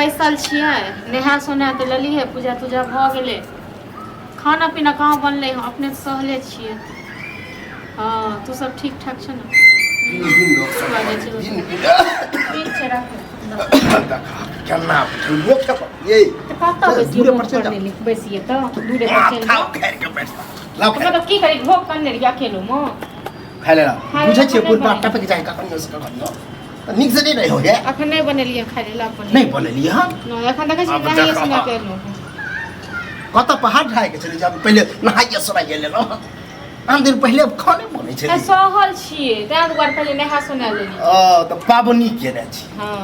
बैसल छियै नहा सोना तऽ लेली है पूजा तूजा भऽ गेलै खाना पीना कहाँ बनलै हँ अपने तऽ सहले छियै हाँ तू सब ठीक ठाक छै ने ठीक छै राख केना लोक सब ये कतऽ बैसिए तऽ दूरे पर चलि खाओ खैर के बैठ लाओ मतलब की करी भोग करने रही अकेलो में खा ले बुझै छियै पूरा टपक जाए का कनियो से कनियो निक से नहीं हो है अखन नहीं बनेलिए खाइ ला अपन नहीं बनेलिए हां न अखन देखै छी नहाइए सुना के लो कत पहाड़ ढाई के चले जब पहले नहाइए सुना गेले न आन दिन पहले खाने बनै छै सहल छियै तै दुआर पहले नहा सुना लेली त पाबनी केने छी हां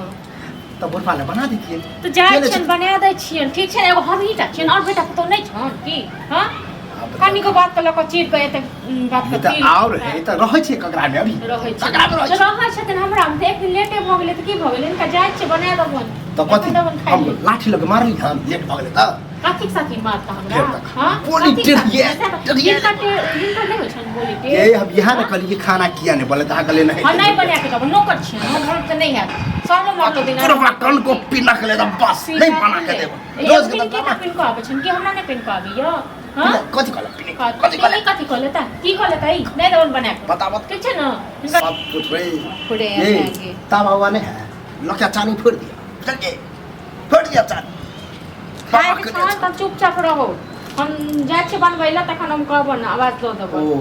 त बुढ़पाले बना देतिए तो जाय छियन बना दै छियन ठीक छै एगो हम ही टा छियन और बेटा तो नहीं छन की हां कनी को बात कल को चीर के एते बात करती और है त रहै छै ककरा में अभी रहै छै रहै छथिन हमरा हम देख लेटे भ गेलै त की भ गेलै इनका जाय छै बना देबन त कथि हम लाठी लगे मारली हम लेट भ गेलै त कथि साथी मार का हमरा हां बोली टेर ये इनका नहीं हो छन बोली टेर ए अब यहां न कहली कि खाना किया ने बोले त गले नहीं हां नहीं बना के तब नौकर छियन हम त नहीं है सामने मार दो दिन पूरा कन को पिना के ले बस नहीं बना के देब रोज के पिन को आबे छन कि हमरा नहीं पिन को आबी यो हां कथि कहला पिने कथि कहले त की कहले त ई नहीं देवन बना के बता मत ठीक छै न सब कुछ रे फोड़े ये ता बाबा ने है लखया चानी फोड़ दिया चल के फोड़ दिया चानी खाए के खान त चुपचाप रहो हम जाय छै बनबैला तखन हम कहब न आवाज दो देबो ओ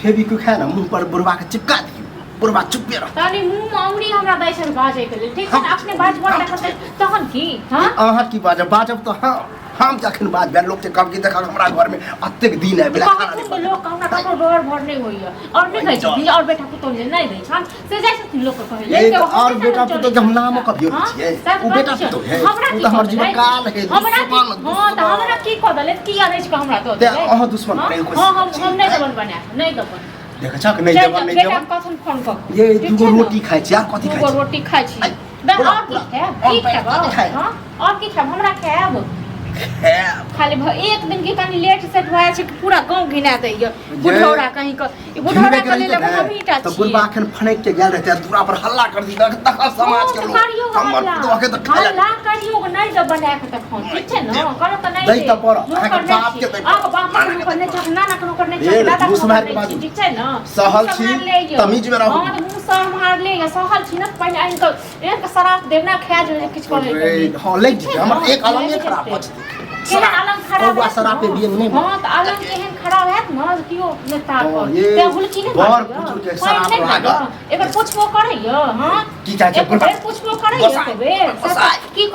फेबी को खाए ना मुंह पर बुरबा के चिपका दियो बुरबा चुपे रह तानी मुंह में अंगुरी हमरा दै छै बाजे के लेल ठीक छै अपने बाज बोल रखते तहन की हां अहाँ की बाजब तो हां हम जखन बात भेल लोग के कब की देखा हमरा घर में अतेक दिन है बिना खाना नहीं लोग हमरा ककरो डर भर नहीं होइया और नहीं कहै छै और बेटा पुतौ जे नहीं दै छन से जाय छथिन लोग के कहै ले और बेटा पुतौ जे हम नाम कभियो छियै ओ बेटा पुतौ है ओ त हमर जीवन काल है हमरा हां त हमरा की क दले की आदै छै हमरा दो दे अहाँ दुश्मन नहीं कोई हां हम नहीं देबन बना नहीं देबन देखै छ कि नहीं देबन नहीं देबन बेटा कथन फोन क ये दुगो रोटी खाइ छी आ कथि खाइ छी दुगो रोटी खाइ छी दा और की खाब हां और की खाब हमरा खाब खाली एक दिन के कनी लेट सेट भए छै पूरा गांव घिना दैय बुढ़ौरा कहीं क बुढ़ौरा के लेल हम ईटा छी त बुढ़बा एखन फनैक के गेल रहते दूरा पर हल्ला कर दी तक समाज के लोग हमर तो के त हल्ला करियो नहीं द बना के त खान ठीक छै न करो त नहीं दै त पर अहाँ बाप के दै अब बाप के करने छ नाना के करने छ दादा के करने छ ठीक छै न सहल छी तमीज में रहू हां मुंह से मार ले सहल छी न पहले आइन क एक शराब देना खा जो किछ करे हां ले जी हमर एक अलग नहीं खराब हो केहन आलम खराब है शराब पे बियन नहीं हां त आलम केहन खराब है न कियो नेता पर ते हुलकी नहीं बर पुतुर के शराब लाग एकर पुछबो करैयो हां की चाहे छै पुछबो करैयो तबे की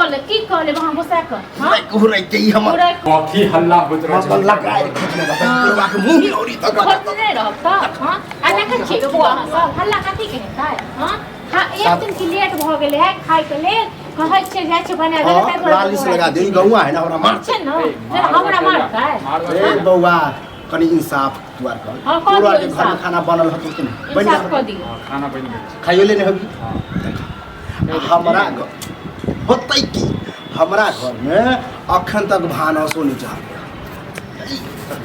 कहले वहां बसा क हां कुहरै के हमर काफी हल्ला होत रहै हल्ला काय बुढ़बा के मुंह औरी तक नहीं रहता हां आ देखे छी बुआ सब हल्ला कथि के हेतै हां हां एक दिन की लेट भ गेले है खाइ के लेल कहै छै जाय छै बना दे त लालिस लगा दे गौआ है ना हमरा मार छै न हमरा मारता है ए बौआ कनी इंसाफ दुआर कर पूरा के घर में खाना बनल हतो कि नहीं बन इंसाफ क दियो खाना बन गेल खाइयो ले नहीं होगी हमरा होतै की हमरा घर में अखन तक भानसो नहीं चढ़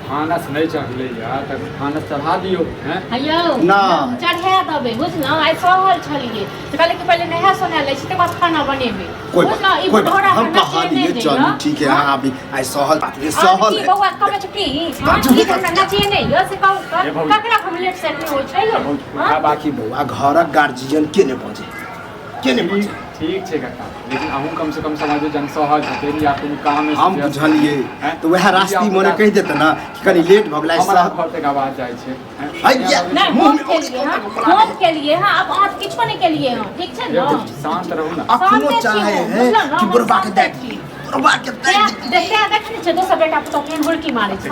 भानस नहीं चढ़ले यार तब भानस चढ़ा दियो हैं हयो ना चढ़ा दबे बुझना आइ सहल छलिए त कहले कि पहले नहा सोना ले छी त बाद खाना बनेबे बुझना ई बुढ़ौरा हम कहानी चल ठीक है हां अभी आई सहल सहल बौआ कमे छ की हां ई हमरा नचिए नहीं यो से कहू ककरा हम लेट सेट नहीं होय छै यो हां बाकी बौआ घरक गार्जियन के ने बजे ठीक छै काका लेकिन अहूँ कम से कम समझो जन सहल छथिन या कोनो काम में हम बुझलिए तो वह रास्ती मोने कह देते ना कि कनी लेट भ गेलै हमरा घर तक आवाज जाय छै नहीं मुंह के लिए हां अब आप किछो नहीं के लिए हां ठीक छै न शांत रहू ना अपनो चाहे है कि बुढ़बा के दे बुढ़बा के दे देखने छ दोसर बेटा पुतो केन हुलकी मारे छै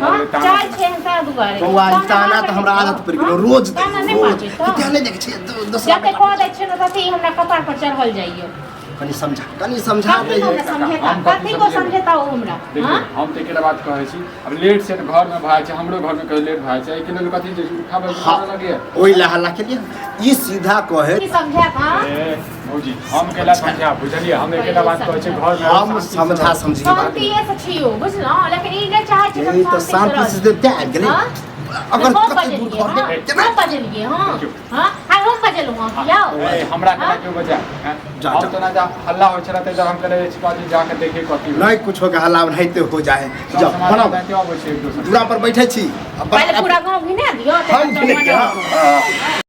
हां चाय छै ता दुआरे बौआ ताना त हमरा आदत पड़ गेल रोज ताना नहीं मारते त ध्यान देख छै दोसर जते कह दै छै न तते हमरा कपार पर चढ़ल जाइयो कनी समझा दे कथि को समझता हो हमरा हां हम त एकरा बात कहै छी अब लेट से घर में भाई छै हमरो घर में कहीं लेट भाई छै कि लेल कथि जे उठाबे लगे ओइ ला हल्ला के लिए ई सीधा कहे की समझा हां भौजी हम केला समझा बुझलिए हम एकरा बात कहै छै घर में हम समझी शांति से छियो बुझलो लेकिन ई नै चाहे छै तो शांति से दे गेलै अगर हम कतई बजलिए दूर घर हाँ, में हम बजलिए हाँ हाँ हम बजलू हाँ जाओ हमरा केना क्यों बजा जा, हम जा। तो ना जा हल्ला हो छला त हम करे छी जाके देखे कथी नहीं कुछ हो के हल्ला नहीं हो जाए जाओ बनाओ बनाओ दूरा पर बैठे छी पहले पूरा गांव घिना दियो हम घिने के, हाँ।